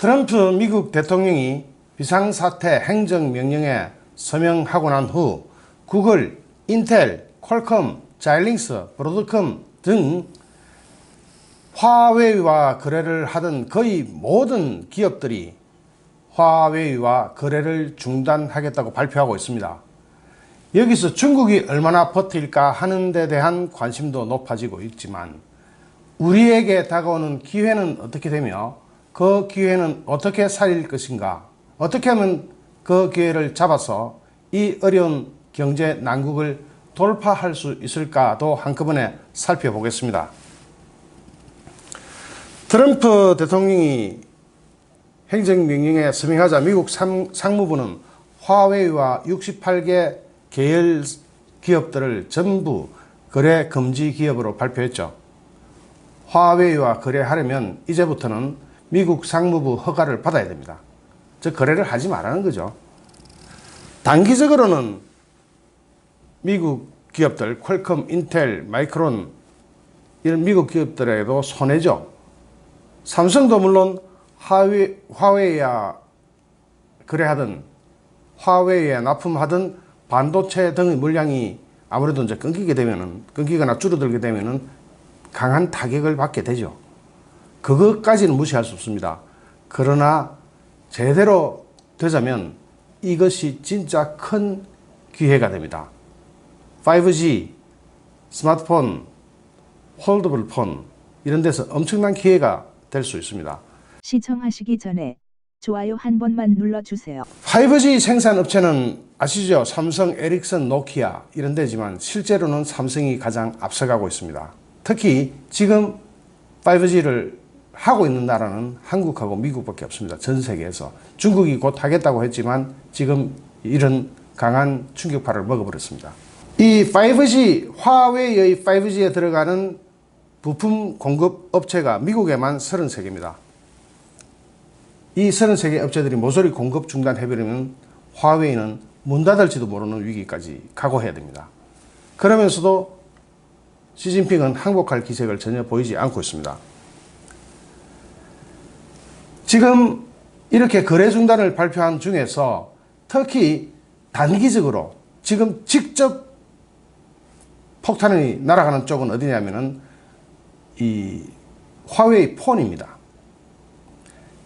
트럼프 미국 대통령이 비상사태 행정명령에 서명하고 난 후 구글, 인텔, 퀄컴, 자일링스, 브로드컴 등 화웨이와 거래를 하던 거의 모든 기업들이 화웨이와 거래를 중단하겠다고 발표하고 있습니다. 여기서 중국이 얼마나 버틸까 하는 데 대한 관심도 높아지고 있지만 우리에게 다가오는 기회는 어떻게 되며 그 기회는 어떻게 살릴 것인가, 어떻게 하면 그 기회를 잡아서 이 어려운 경제 난국을 돌파할 수 있을까도 한꺼번에 살펴보겠습니다. 트럼프 대통령이 행정명령에 서명하자 미국 상무부는 화웨이와 68개 계열 기업들을 전부 거래 금지 기업으로 발표했죠. 화웨이와 거래하려면 이제부터는 미국 상무부 허가를 받아야 됩니다. 즉 거래를 하지 말라는 거죠. 단기적으로는 미국 기업들 퀄컴, 인텔, 마이크론 이런 미국 기업들에게도 손해죠. 삼성도 물론 화웨이와 거래하던 화웨이에 납품하던 반도체 등의 물량이 아무래도 이제 끊기거나 줄어들게 되면은 강한 타격을 받게 되죠. 그것까지는 무시할 수 없습니다. 그러나 제대로 되자면 이것이 진짜 큰 기회가 됩니다. 5G, 스마트폰, 폴더블 폰 이런 데서 엄청난 기회가 될 수 있습니다. 시청하시기 전에 좋아요 한 번만 눌러주세요. 5G 생산업체는 아시죠? 삼성, 에릭슨, 노키아 이런 데지만 실제로는 삼성이 가장 앞서가고 있습니다. 특히 지금 5G를 하고 있는 나라는 한국하고 미국밖에 없습니다. 전 세계에서. 중국이 곧 하겠다고 했지만 지금 이런 강한 충격파를 먹어버렸습니다. 이 5G, 화웨이의 5G에 들어가는 부품 공급 업체가 미국에만 33개입니다. 이 33개 업체들이 모조리 공급 중단해버리면 화웨이는 문 닫을지도 모르는 위기까지 각오해야 됩니다. 그러면서도 시진핑은 항복할 기색을 전혀 보이지 않고 있습니다. 지금 이렇게 거래 중단을 발표한 중에서 특히 단기적으로 지금 직접 폭탄이 날아가는 쪽은 어디냐면은 이 화웨이 폰입니다.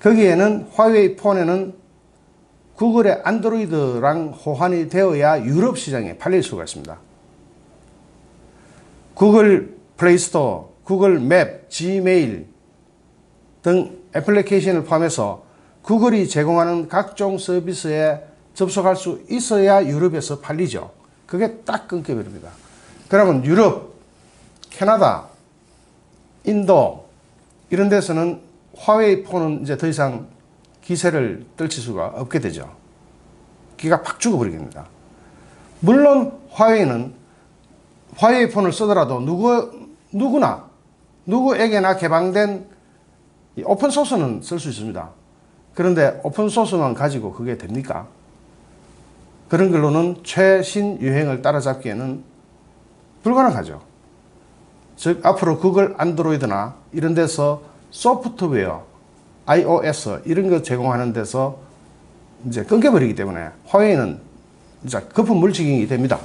거기에는 화웨이 폰에는 구글의 안드로이드랑 호환이 되어야 유럽 시장에 팔릴 수가 있습니다. 구글 플레이스토어, 구글 맵, 지메일 등 애플리케이션을 포함해서 구글이 제공하는 각종 서비스에 접속할 수 있어야 유럽에서 팔리죠. 그게 딱 끊겨버립니다. 그러면 유럽, 캐나다, 인도 이런 데서는 화웨이 폰은 이제 더 이상 기세를 떨칠 수가 없게 되죠. 기가 팍 죽어버리겠습니다. 물론 화웨이 폰을 쓰더라도 누구에게나 개방된 오픈소스는 쓸 수 있습니다. 그런데 오픈소스만 가지고 그게 됩니까? 그런 걸로는 최신 유행을 따라잡기에는 불가능하죠. 즉 앞으로 구글 안드로이드나 이런 데서 소프트웨어, iOS 이런 거 제공하는 데서 이제 끊겨버리기 때문에 화웨이는 이제 거품 물치기 됩니다.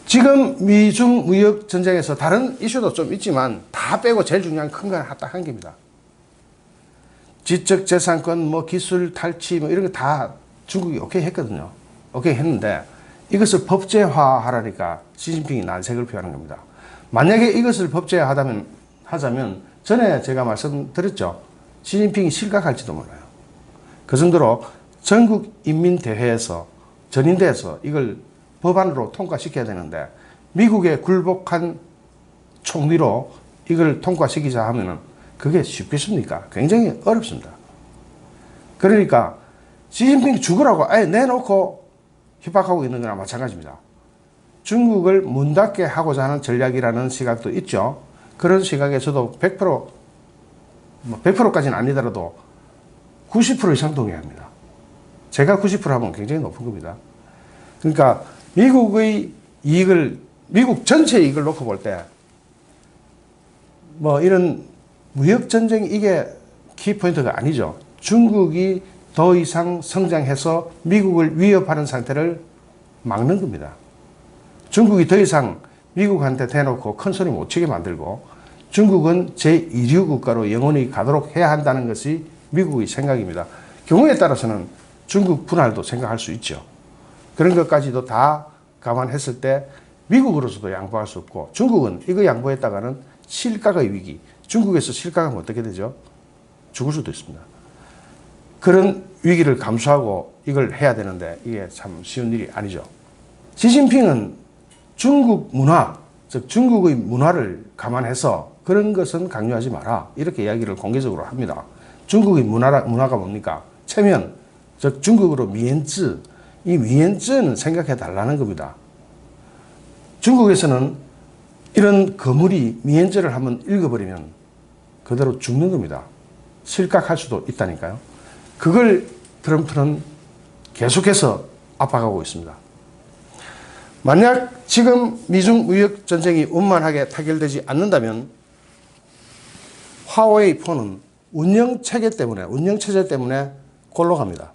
지금 미중 무역 전쟁에서 다른 이슈도 좀 있지만 다 빼고 제일 중요한 큰 건 딱 한 개입니다. 지적 재산권, 기술 탈취 이런 거 다 중국이 오케이 했거든요. 오케이 했는데 이것을 법제화하라니까 시진핑이 난색을 표하는 겁니다. 만약에 이것을 법제화하자면 전에 제가 말씀드렸죠. 시진핑이 실각할지도 몰라요. 그 정도로 전국인민대회에서 전인대에서 이걸 법안으로 통과시켜야 되는데 미국의 굴복한 총리로 이걸 통과시키자 하면은 그게 쉽겠습니까? 굉장히 어렵습니다. 그러니까 시진핑이 죽으라고 아예 내놓고 협박하고 있는 거나 마찬가지입니다. 중국을 문 닫게 하고자 하는 전략이라는 시각도 있죠. 그런 시각에 저도 100%까지는 아니더라도 90% 이상 동의합니다. 제가 90% 하면 굉장히 높은 겁니다. 그러니까 미국 전체 이익을 놓고 볼 때 이런 무역전쟁 이게 키포인트가 아니죠. 중국이 더 이상 성장해서 미국을 위협하는 상태를 막는 겁니다. 중국이 더 이상 미국한테 대놓고 큰 소리 못 치게 만들고 중국은 제2류 국가로 영원히 가도록 해야 한다는 것이 미국의 생각입니다. 경우에 따라서는 중국 분할도 생각할 수 있죠. 그런 것까지도 다 감안했을 때 미국으로서도 양보할 수 없고 중국은 이거 양보했다가는 실가의 위기, 중국에서 실가가 어떻게 되죠? 죽을 수도 있습니다. 그런 위기를 감수하고 이걸 해야 되는데 이게 참 쉬운 일이 아니죠. 시진핑은 중국 문화, 즉 중국의 문화를 감안해서 그런 것은 강요하지 마라 이렇게 이야기를 공개적으로 합니다. 중국의 문화가 뭡니까? 체면, 즉 중국어로 미엔즈, 이 미엔즈는 생각해 달라는 겁니다. 중국에서는 이런 거물이 미엔즈를 한번 읽어버리면 그대로 죽는 겁니다. 실각할 수도 있다니까요. 그걸 트럼프는 계속해서 압박하고 있습니다. 만약 지금 미중 무역 전쟁이 원만하게 타결되지 않는다면 화웨이 폰은 운영체제 때문에 골로 갑니다.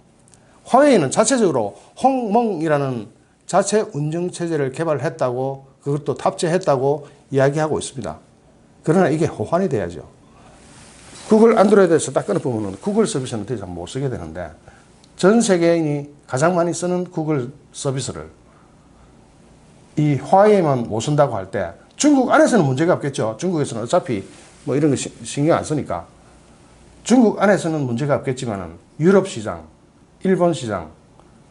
화웨이는 자체적으로 홍몽이라는 자체 운영체제를 개발했다고 그것도 탑재했다고 이야기하고 있습니다. 그러나 이게 호환이 돼야죠. 구글 안드로이드에서 딱 끊어보면 구글 서비스는 더 이상 못 쓰게 되는데 전 세계인이 가장 많이 쓰는 구글 서비스를 이 화웨이만 못 쓴다고 할 때 중국 안에서는 문제가 없겠죠. 중국에서는 어차피 뭐 이런 거 신경 안 쓰니까. 중국 안에서는 문제가 없겠지만은 유럽 시장, 일본 시장,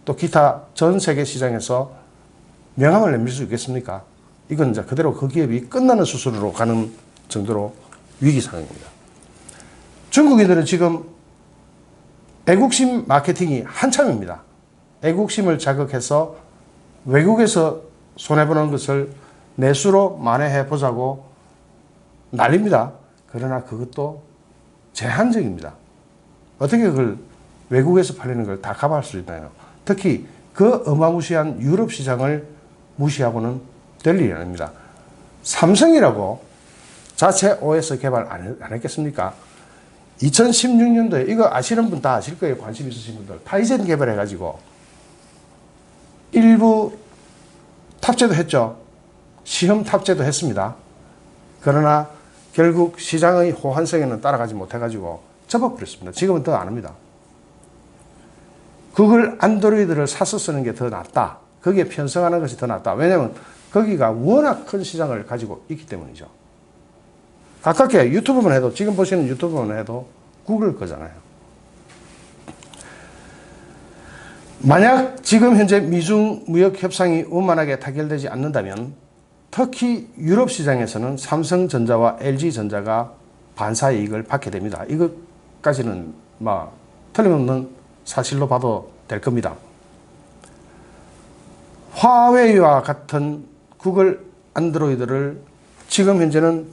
또 기타 전 세계 시장에서 명함을 내밀 수 있겠습니까? 이건 이제 그대로 그 기업이 끝나는 수순으로 가는 정도로 위기 상황입니다. 중국인들은 지금 애국심 마케팅이 한참입니다. 애국심을 자극해서 외국에서 손해보는 것을 내수로 만회해 보자고 난립니다. 그러나 그것도 제한적입니다. 어떻게 그걸 외국에서 팔리는 걸 다 커버할 수 있나요? 특히 그 어마무시한 유럽 시장을 무시하고는 될 일이 아닙니다. 삼성이라고 자체 OS 개발 안 했겠습니까? 2016년도에 이거 아시는 분 다 아실 거예요. 관심 있으신 분들. 타이젠 개발해가지고 일부 탑재도 했죠. 시험 탑재도 했습니다. 그러나 결국 시장의 호환성에는 따라가지 못해가지고 접어버렸습니다. 지금은 더 안 합니다. 구글 안드로이드를 사서 쓰는 게 더 낫다. 거기에 편성하는 것이 더 낫다. 왜냐하면 거기가 워낙 큰 시장을 가지고 있기 때문이죠. 가깝게 유튜브만 해도 지금 보시는 유튜브만 해도 구글 거잖아요. 만약 지금 현재 미중 무역 협상이 원만하게 타결되지 않는다면 특히 유럽 시장에서는 삼성전자와 LG전자가 반사 이익을 받게 됩니다. 이것까지는 틀림없는 사실로 봐도 될 겁니다. 화웨이와 같은 구글 안드로이드를 지금 현재는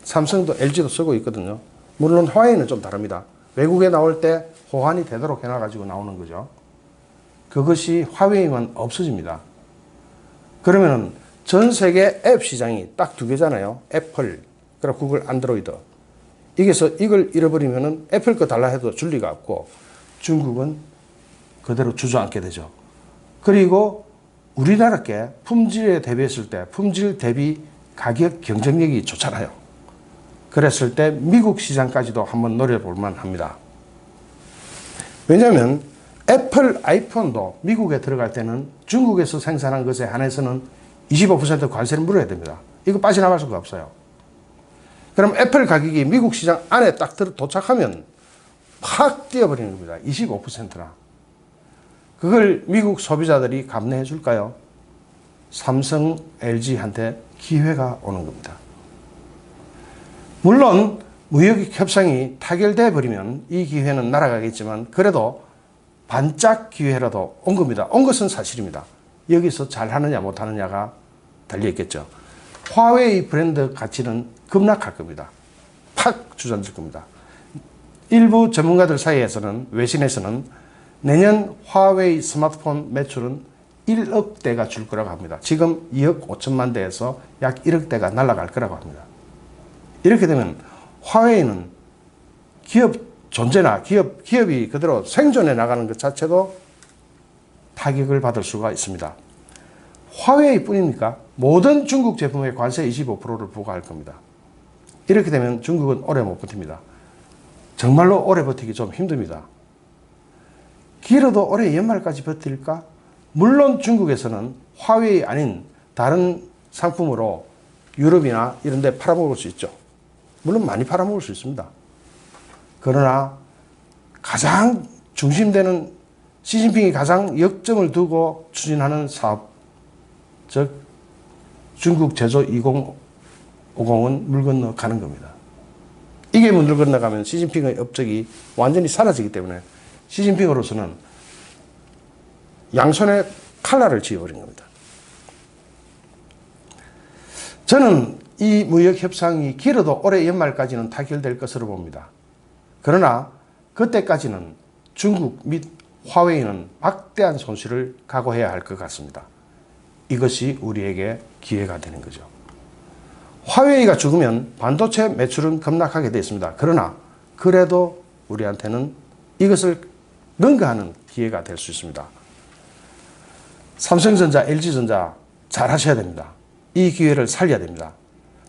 삼성도 LG도 쓰고 있거든요. 물론 화웨이는 좀 다릅니다. 외국에 나올 때 호환이 되도록 해놔가지고 나오는 거죠. 그것이 화웨이만 없어집니다. 그러면은 전 세계 앱 시장이 딱 두 개잖아요. 애플, 그리고 구글 안드로이드. 이걸 잃어버리면은 애플 거 달라 해도 줄 리가 없고 중국은 그대로 주저앉게 되죠. 그리고 우리나라께 품질에 대비했을 때 품질 대비 가격 경쟁력이 좋잖아요. 그랬을 때 미국 시장까지도 한번 노려볼 만합니다. 왜냐하면 애플 아이폰도 미국에 들어갈 때는 중국에서 생산한 것에 한해서는 25% 관세를 물어야 됩니다. 이거 빠져나갈 수가 없어요. 그럼 애플 가격이 미국 시장 안에 딱 도착하면 팍 뛰어버리는 겁니다. 25%나. 그걸 미국 소비자들이 감내해 줄까요? 삼성, LG한테 기회가 오는 겁니다. 물론 무역 협상이 타결돼 버리면 이 기회는 날아가겠지만 그래도 반짝 기회라도 온 겁니다. 온 것은 사실입니다. 여기서 잘하느냐 못하느냐가 달려있겠죠. 화웨이 브랜드 가치는 급락할 겁니다. 팍 주저앉을 겁니다. 일부 전문가들 사이에서는 외신에서는 내년 화웨이 스마트폰 매출은 1억 대가 줄 거라고 합니다. 지금 2억 5천만 대에서 약 1억 대가 날아갈 거라고 합니다. 이렇게 되면 화웨이는 기업 존재나 기업이 그대로 생존해 나가는 것 자체도 타격을 받을 수가 있습니다. 화웨이 뿐입니까? 모든 중국 제품에 관세 25%를 부과할 겁니다. 이렇게 되면 중국은 오래 못 버팁니다. 정말로 오래 버티기 좀 힘듭니다. 길어도 올해 연말까지 버틸까? 물론 중국에서는 화웨이 아닌 다른 상품으로 유럽이나 이런 데 팔아먹을 수 있죠. 물론 많이 팔아먹을 수 있습니다. 그러나 가장 중심되는 시진핑이 가장 역점을 두고 추진하는 사업, 즉 중국 제조 2050은 물 건너 가는 겁니다. 이게 물 건너가면 시진핑의 업적이 완전히 사라지기 때문에 시진핑으로서는 양손에 칼날을 쥐어버린 겁니다. 저는 이 무역 협상이 길어도 올해 연말까지는 타결될 것으로 봅니다. 그러나 그때까지는 중국 및 화웨이는 막대한 손실을 각오해야 할 것 같습니다. 이것이 우리에게 기회가 되는 거죠. 화웨이가 죽으면 반도체 매출은 급락하게 되어 있습니다. 그러나 그래도 우리한테는 이것을 능가하는 기회가 될 수 있습니다. 삼성전자, LG전자 잘 하셔야 됩니다. 이 기회를 살려야 됩니다.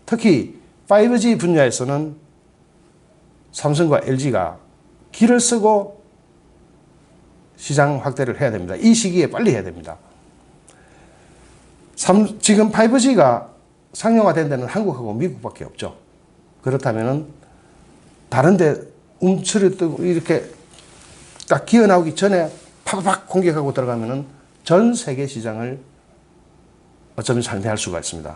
특히 5G 분야에서는 삼성과 LG가 기를 쓰고 시장 확대를 해야 됩니다. 이 시기에 빨리 해야 됩니다. 지금 5G가 상용화된 데는 한국하고 미국밖에 없죠. 그렇다면 다른 데 움츠려 뜨고 이렇게 딱 기어 나오기 전에 팍팍 공격하고 들어가면 전 세계 시장을 어쩌면 상대할 수가 있습니다.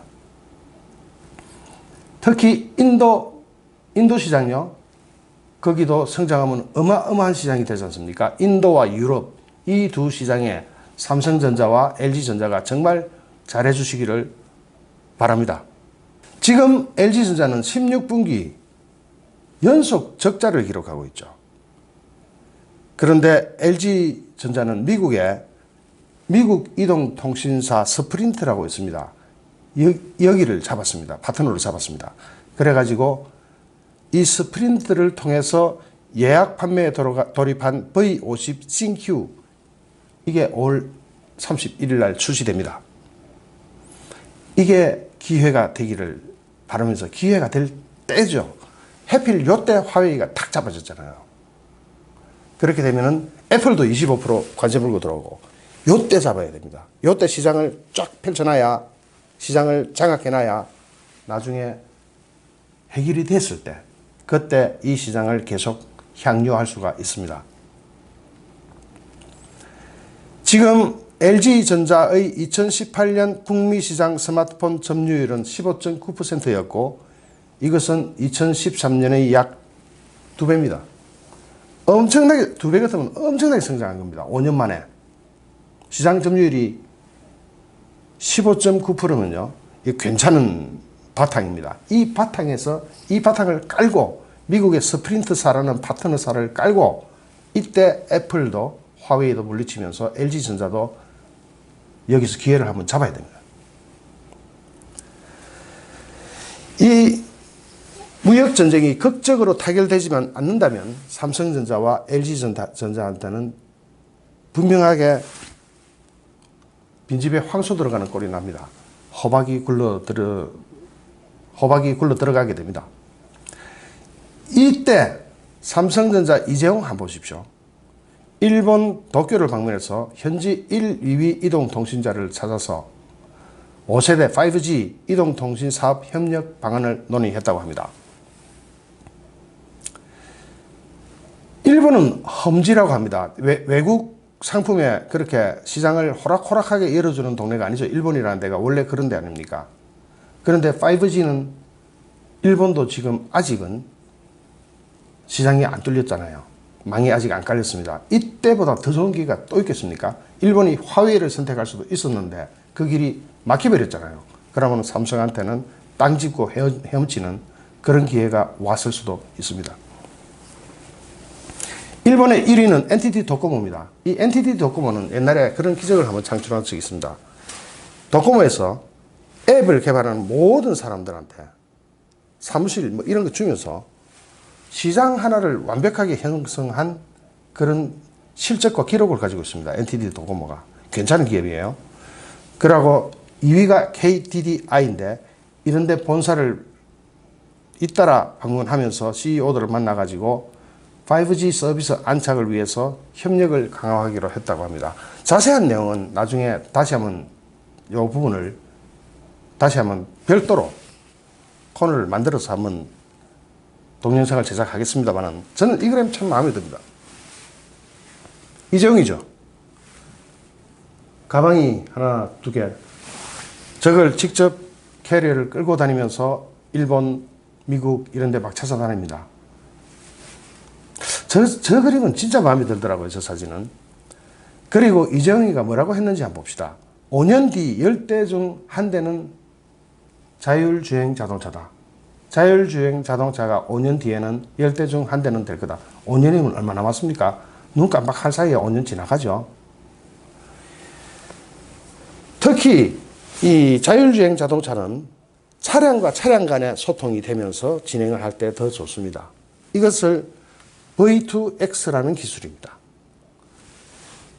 특히 인도 시장요. 거기도 성장하면 어마어마한 시장이 되지 않습니까? 인도와 유럽 이 두 시장에 삼성전자와 LG전자가 정말 잘해 주시기를 바랍니다. 지금 LG전자는 16분기 연속 적자를 기록하고 있죠. 그런데 LG전자는 미국 이동통신사 스프린트라고 있습니다. 여기를 잡았습니다. 파트너를 잡았습니다. 그래가지고 이 스프린트를 통해서 예약 판매에 돌입한 V50 신Q 이게 올 31일 날 출시됩니다. 이게 기회가 되기를 바라면서 기회가 될 때죠. 해필 요때 화웨이가 탁 잡아졌잖아요. 그렇게 되면은 애플도 25% 관세 물고 들어오고 요때 잡아야 됩니다. 요때 시장을 쫙 펼쳐놔야 시장을 장악해놔야 나중에 해결이 됐을 때 그때 이 시장을 계속 향유할 수가 있습니다. 지금 LG전자의 2018년 북미 시장 스마트폰 점유율은 15.9%였고 이것은 2013년의 약 2배입니다. 엄청나게 2배 같으면 엄청나게 성장한 겁니다. 5년 만에. 시장 점유율이 15.9%면요. 이게 괜찮은 바탕입니다. 이 바탕에서 이 바탕을 깔고 미국의 스프린트사라는 파트너사를 깔고 이때 애플도 화웨이도 물리치면서 LG전자도 여기서 기회를 한번 잡아야 됩니다. 이 무역전쟁이 극적으로 타결되지만 않는다면 삼성전자와 LG전자한테는 분명하게 빈집에 황소 들어가는 꼴이 납니다. 호박이 굴러 들어가게 됩니다. 이때 삼성전자 이재용 한번 보십시오. 일본 도쿄를 방문해서 현지 1, 2위 이동통신자를 찾아서 5세대 5G 이동통신 사업 협력 방안을 논의했다고 합니다. 일본은 험지라고 합니다. 외국 상품에 그렇게 시장을 호락호락하게 열어주는 동네가 아니죠. 일본이라는 데가 원래 그런 데 아닙니까? 그런데 5G는 일본도 지금 아직은 시장이 안 뚫렸잖아요. 망이 아직 안 깔렸습니다. 이때보다 더 좋은 기회가 또 있겠습니까? 일본이 화웨이를 선택할 수도 있었는데 그 길이 막혀버렸잖아요. 그러면 삼성한테는 땅 짚고 헤엄치는 그런 기회가 왔을 수도 있습니다. 일본의 1위는 NTT 도코모입니다. 이 NTT 도코모는 옛날에 그런 기적을 한번 창출한 적이 있습니다. 도코모에서 앱을 개발하는 모든 사람들한테 사무실 뭐 이런 거 주면서 시장 하나를 완벽하게 형성한 그런 실적과 기록을 가지고 있습니다. NTT 도코모가. 괜찮은 기업이에요. 그러고 2위가 KDDI인데 이런데 본사를 잇따라 방문하면서 CEO들을 만나가지고 5G 서비스 안착을 위해서 협력을 강화하기로 했다고 합니다. 자세한 내용은 나중에 다시 한번 이 부분을 다시 한번 별도로 코너를 만들어서 한번 동영상을 제작하겠습니다만 저는 이 그램 참 마음에 듭니다. 이재용이죠. 가방이 하나, 두 개. 저걸 직접 캐리어를 끌고 다니면서 일본, 미국 이런 데 막 찾아다닙니다. 저 그림은 진짜 마음에 들더라고요. 저 사진은. 그리고 이재용이가 뭐라고 했는지 한번 봅시다. 5년 뒤 10대 중 한 대는 자율주행 자동차다. 자율주행 자동차가 5년 뒤에는 10대 중 한 대는 될 거다. 5년이면 얼마 남았습니까? 눈 깜빡할 사이에 5년 지나가죠. 특히 이 자율주행 자동차는 차량과 차량 간의 소통이 되면서 진행을 할 때 더 좋습니다. 이것을 V2X라는 기술입니다.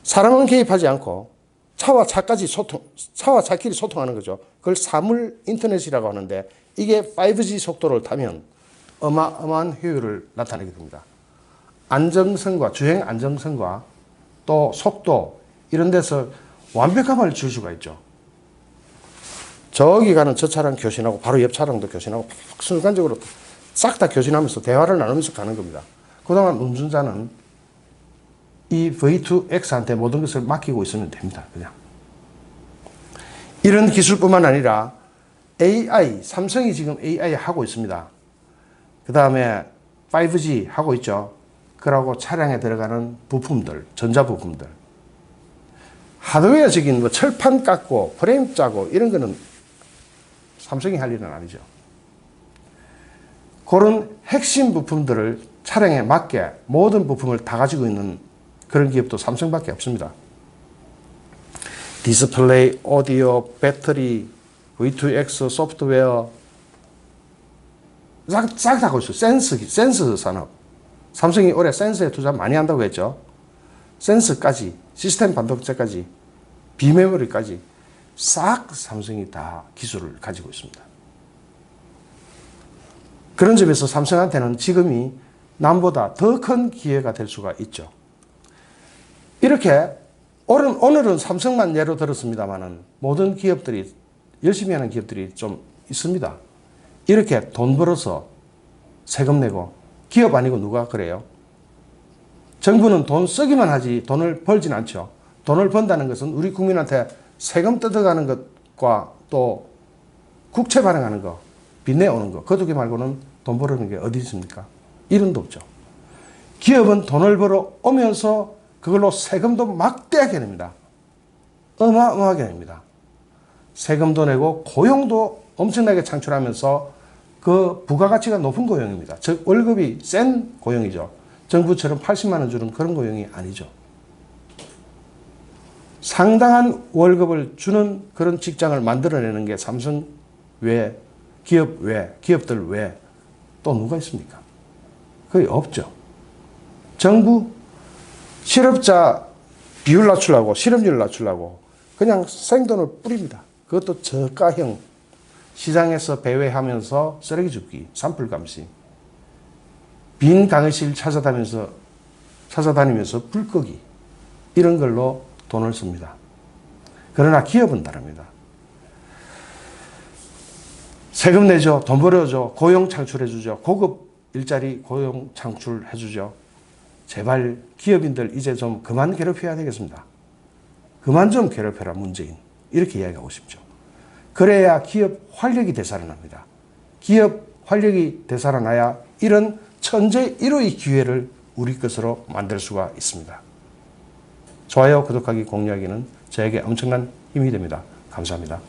사람은 개입하지 않고 차와 차끼리 소통하는 거죠. 그걸 사물 인터넷이라고 하는데 이게 5G 속도를 타면 어마어마한 효율을 나타내게 됩니다. 안정성과 주행 안정성과 또 속도 이런 데서 완벽함을 줄 수가 있죠. 저기 가는 저 차량 교신하고 바로 옆 차량도 교신하고 순간적으로 싹 다 교신하면서 대화를 나누면서 가는 겁니다. 그동안 운전자는 이 V2X한테 모든 것을 맡기고 있으면 됩니다. 그냥. 이런 기술뿐만 아니라 AI, 삼성이 지금 AI 하고 있습니다. 그 다음에 5G 하고 있죠. 그러고 차량에 들어가는 부품들, 전자부품들. 하드웨어적인 뭐 철판 깎고 프레임 짜고 이런 거는 삼성이 할 일은 아니죠. 그런 핵심 부품들을 차량에 맞게 모든 부품을 다 가지고 있는 그런 기업도 삼성밖에 없습니다. 디스플레이, 오디오, 배터리, V2X, 소프트웨어 싹 다 하고 있어요. 센서 산업. 삼성이 올해 센서에 투자 많이 한다고 했죠. 센서까지, 시스템 반도체까지, 비메모리까지 싹 삼성이 다 기술을 가지고 있습니다. 그런 점에서 삼성한테는 지금이 남보다 더 큰 기회가 될 수가 있죠. 이렇게 오늘은 삼성만 예로 들었습니다만 모든 기업들이 열심히 하는 기업들이 좀 있습니다. 이렇게 돈 벌어서 세금 내고 기업 아니고 누가 그래요? 정부는 돈 쓰기만 하지 돈을 벌진 않죠. 돈을 번다는 것은 우리 국민한테 세금 뜯어가는 것과 또 국채 발행하는 거, 빚내 오는 거, 그 두 개 말고는 돈 벌어오는 게 어디 있습니까? 이런도 없죠. 기업은 돈을 벌어 오면서 그걸로 세금도 막대하게 냅니다. 어마어마하게 냅니다. 세금도 내고 고용도 엄청나게 창출하면서 그 부가가치가 높은 고용입니다. 즉 월급이 센 고용이죠. 정부처럼 80만 원 주는 그런 고용이 아니죠. 상당한 월급을 주는 그런 직장을 만들어내는 게 삼성 외, 기업들 외 또 누가 있습니까? 거의 없죠. 정부 실업자 비율 낮추려고 실업률 낮추려고 그냥 생돈을 뿌립니다. 그것도 저가형 시장에서 배회하면서 쓰레기 줍기, 산불 감시, 빈 강의실 찾아다니면서 불 끄기 이런 걸로 돈을 씁니다. 그러나 기업은 다릅니다. 세금 내죠. 돈 벌어줘. 고용 창출해주죠. 고급 일자리 고용 창출해주죠. 제발 기업인들 이제 좀 그만 괴롭혀야 되겠습니다. 그만 좀 괴롭혀라 문재인. 이렇게 이야기하고 싶죠. 그래야 기업 활력이 되살아납니다. 기업 활력이 되살아나야 이런 천재 1호의 기회를 우리 것으로 만들 수가 있습니다. 좋아요, 구독하기, 공유하기는 저에게 엄청난 힘이 됩니다. 감사합니다.